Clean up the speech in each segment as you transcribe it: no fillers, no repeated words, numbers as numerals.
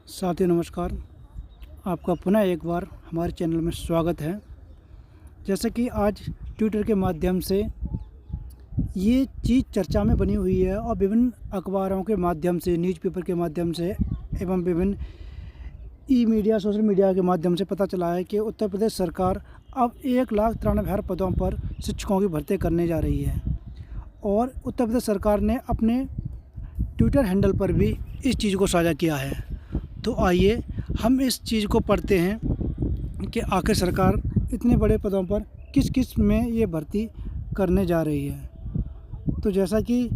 साथियों नमस्कार। आपका पुनः एक बार हमारे चैनल में स्वागत है। जैसे कि आज ट्विटर के माध्यम से ये चीज़ चर्चा में बनी हुई है और विभिन्न अखबारों के माध्यम से, न्यूज़पेपर के माध्यम से एवं विभिन्न ई मीडिया, सोशल मीडिया के माध्यम से पता चला है कि उत्तर प्रदेश सरकार अब 1,93,000 पदों पर शिक्षकों की भर्ती करने जा रही है। और उत्तर प्रदेश सरकार ने अपने ट्विटर हैंडल पर भी इस चीज़ को साझा किया है। तो आइए हम इस चीज़ को पढ़ते हैं कि आखिर सरकार इतने बड़े पदों पर किस किस में ये भर्ती करने जा रही है। तो जैसा कि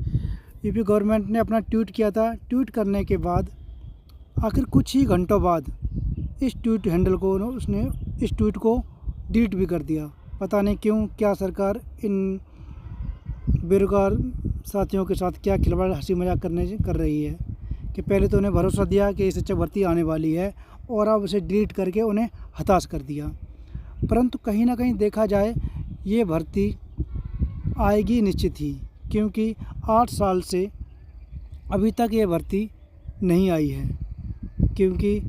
यूपी गवर्नमेंट ने अपना ट्वीट किया था, ट्वीट करने के बाद आखिर कुछ ही घंटों बाद इस ट्वीट हैंडल को उसने इस ट्वीट को डिलीट भी कर दिया। पता नहीं क्यों, क्या सरकार इन बेरोजगार साथियों के साथ क्या खिलवाड़, हंसी मजाक कर रही है कि पहले तो उन्हें भरोसा दिया कि शिक्षक भर्ती आने वाली है और अब उसे डिलीट करके उन्हें हताश कर दिया। परंतु कहीं ना कहीं देखा जाए ये भर्ती आएगी निश्चित ही, क्योंकि 8 साल से अभी तक ये भर्ती नहीं आई है। क्योंकि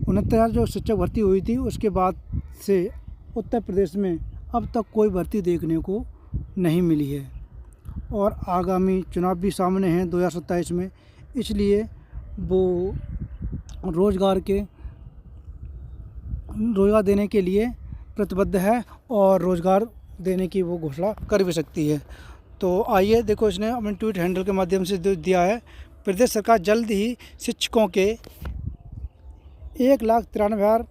69,000 जो शिक्षक भर्ती हुई थी उसके बाद से उत्तर प्रदेश में अब तक कोई भर्ती देखने को नहीं मिली है। और आगामी चुनाव भी सामने हैं 2027 में, इसलिए वो रोज़गार देने के लिए प्रतिबद्ध है और रोज़गार देने की वो घोषणा कर भी सकती है। तो आइए देखो, इसने अपने ट्वीट हैंडल के माध्यम से दिया है। प्रदेश सरकार जल्द ही शिक्षकों के 1,93,000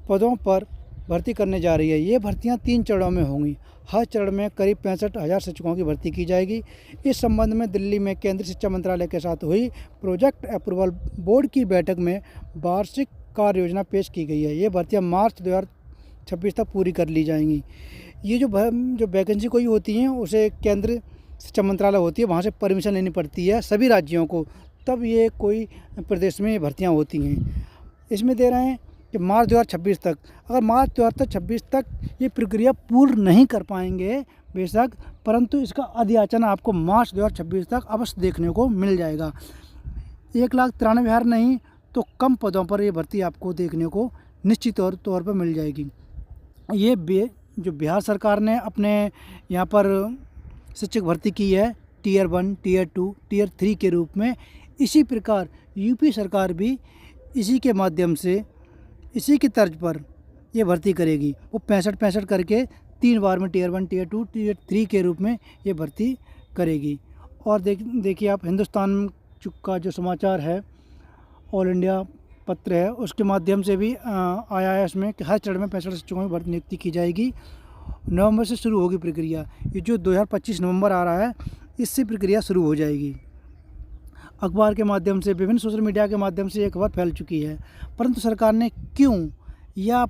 पदों पर भर्ती करने जा रही है। ये भर्तियां 3 चरणों में होंगी। हर चरण में करीब 65,000 शिक्षकों की भर्ती की जाएगी। इस संबंध में दिल्ली में केंद्रीय शिक्षा मंत्रालय के साथ हुई प्रोजेक्ट अप्रूवल बोर्ड की बैठक में वार्षिक कार्य योजना पेश की गई है। ये भर्तियां मार्च 2026 तक पूरी कर ली जाएंगी। ये जो वैकेंसी कोई होती हैं उसे केंद्रीय शिक्षा मंत्रालय होती है, वहाँ से परमिशन लेनी पड़ती है सभी राज्यों को, तब ये कोई प्रदेश में भर्तियाँ होती हैं। इसमें दे रहे हैं कि मार्च 2026 तक। अगर मार्च 2026 तक ये प्रक्रिया पूर्ण नहीं कर पाएंगे बेशक, परंतु इसका अध्याचन आपको मार्च 2026 तक अवश्य देखने को मिल जाएगा। 1,93,000 नहीं तो कम पदों पर ये भर्ती आपको देखने को निश्चित तौर पर मिल जाएगी। ये जो बिहार सरकार ने अपने यहाँ पर शिक्षक भर्ती की है टियर 1, टियर 2, टियर 3 के रूप में, इसी प्रकार यूपी सरकार भी इसी के माध्यम से, इसी की तर्ज पर ये भर्ती करेगी। वो 65 करके 3 बार में टियर 1, टियर 2, टियर 3 के रूप में ये भर्ती करेगी। और देखिए आप, हिंदुस्तान का जो समाचार है, ऑल इंडिया पत्र है, उसके माध्यम से भी आया है इसमें कि हर चरण में 65 शिक्षकों की भर्ती नियुक्ति की जाएगी। नवंबर से शुरू होगी प्रक्रिया। ये जो 2025 नवंबर आ रहा है, इससे प्रक्रिया शुरू हो जाएगी। अखबार के माध्यम से, विभिन्न सोशल मीडिया के माध्यम से ये खबर फैल चुकी है, परंतु सरकार ने क्यों या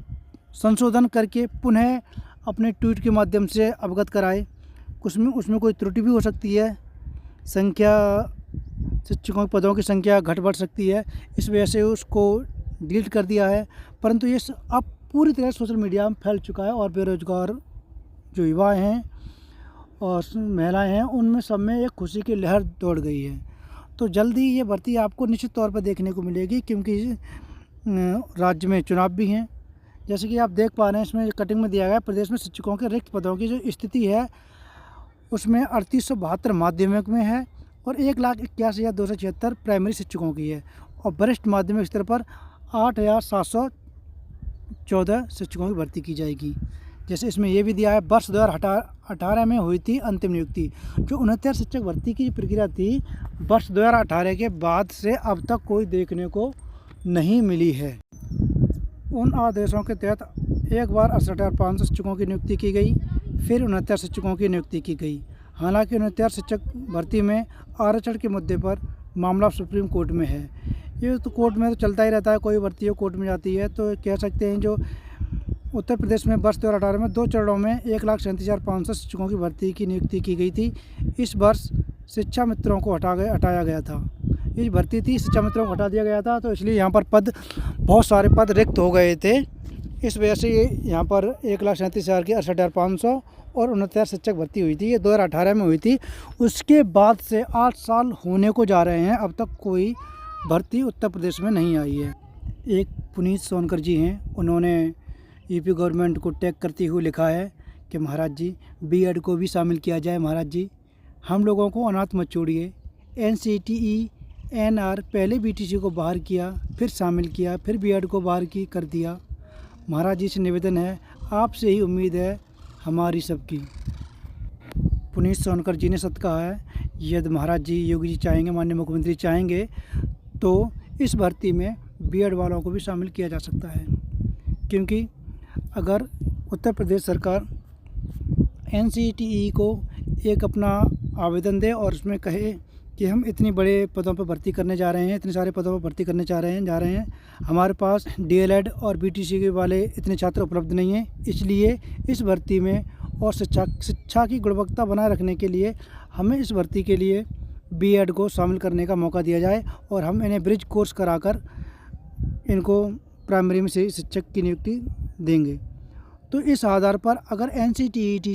संशोधन करके पुनः अपने ट्वीट के माध्यम से अवगत कराए। उसमें कोई त्रुटि भी हो सकती है, शिक्षकों के पदों की संख्या घट बढ़ सकती है, इस वजह से उसको डिलीट कर दिया है। परंतु ये अब पूरी तरह सोशल मीडिया में फैल चुका है और बेरोजगार जो युवा हैं और महिलाएं हैं, उनमें सब में एक खुशी की लहर दौड़ गई है। तो जल्दी ये भर्ती आपको निश्चित तौर पर देखने को मिलेगी, क्योंकि राज्य में चुनाव भी हैं। जैसे कि आप देख पा रहे हैं, इसमें कटिंग में दिया गया है प्रदेश में शिक्षकों के रिक्त पदों की जो स्थिति है, उसमें 3872 माध्यमिक में है और 1,81,276 प्राइमरी शिक्षकों की है और वरिष्ठ माध्यमिक स्तर पर 8,714 शिक्षकों की भर्ती की जाएगी। जैसे इसमें ये भी दिया है, वर्ष 2018 में हुई थी अंतिम नियुक्ति। जो 69 शिक्षक भर्ती की प्रक्रिया थी, वर्ष 2018 के बाद से अब तक कोई देखने को नहीं मिली है। उन आदेशों के तहत एक बार 68,500 शिक्षकों की नियुक्ति की गई, फिर 69 शिक्षकों की नियुक्ति की गई। हालांकि 69 शिक्षक भर्ती में आरक्षण के मुद्दे पर मामला सुप्रीम कोर्ट में है। ये तो कोर्ट में तो चलता ही रहता है, कोई भर्ती हो कोर्ट में जाती है। तो कह सकते हैं जो उत्तर प्रदेश में वर्ष 2018 में 2 चरणों में 1,37,500 शिक्षकों की भर्ती की नियुक्ति की गई थी। इस वर्ष शिक्षा मित्रों को हटाया गया था। ये भर्ती थी, शिक्षा मित्रों को हटा दिया गया था, तो इसलिए यहाँ पर बहुत सारे पद रिक्त हो गए थे। इस वजह से यहाँ पर 1,37,000 की 68,500 और 69 शिक्षक भर्ती हुई थी। ये 2018 में हुई थी। उसके बाद से 8 साल होने को जा रहे हैं, अब तक कोई भर्ती उत्तर प्रदेश में नहीं आई है। एक पुनीत सोनकर जी हैं, उन्होंने यूपी गवर्नमेंट को टैग करते हुए लिखा है कि महाराज जी बीएड को भी शामिल किया जाए। महाराज जी हम लोगों को अनाथ मत छोड़िए। एनसीटीई एनआर पहले बीटीसी को बाहर किया, फिर शामिल किया, फिर बीएड को बाहर कर दिया। महाराज जी से निवेदन है, आपसे ही उम्मीद है हमारी सबकी। पुनीत सोनकर जी ने सत्य कहा है, यदि महाराज जी योगी जी चाहेंगे, माननीय मुख्यमंत्री चाहेंगे तो इस भर्ती में बीएड वालों को भी शामिल किया जा सकता है। क्योंकि अगर उत्तर प्रदेश सरकार एनसीटीई को एक अपना आवेदन दे और उसमें कहे कि हम इतने बड़े पदों पर भर्ती करने जा रहे हैं, इतने सारे पदों पर भर्ती करने जा रहे हैं, हमारे पास डीएलएड और बीटीसी के वाले इतने छात्र उपलब्ध नहीं हैं, इसलिए इस भर्ती में और शिक्षा की गुणवत्ता बनाए रखने के लिए हमें इस भर्ती के लिए बीएड को शामिल करने का मौका दिया जाए और हम इन्हें ब्रिज कोर्स कराकर इनको प्राइमरी में से शिक्षक की नियुक्ति देंगे। तो इस आधार पर अगर एनसीटीई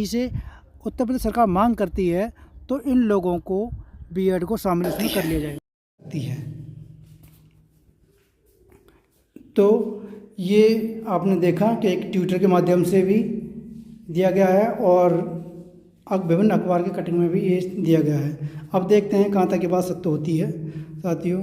से उत्तर प्रदेश सरकार मांग करती है तो इन लोगों को बीएड को शामिल इसमें कर लिया जाएगा। तो ये आपने देखा कि एक ट्विटर के माध्यम से भी दिया गया है और अब विभिन्न अखबार की कटिंग में भी ये दिया गया है। अब देखते हैं कहाँ तक ये बात सत्य होती है साथियों।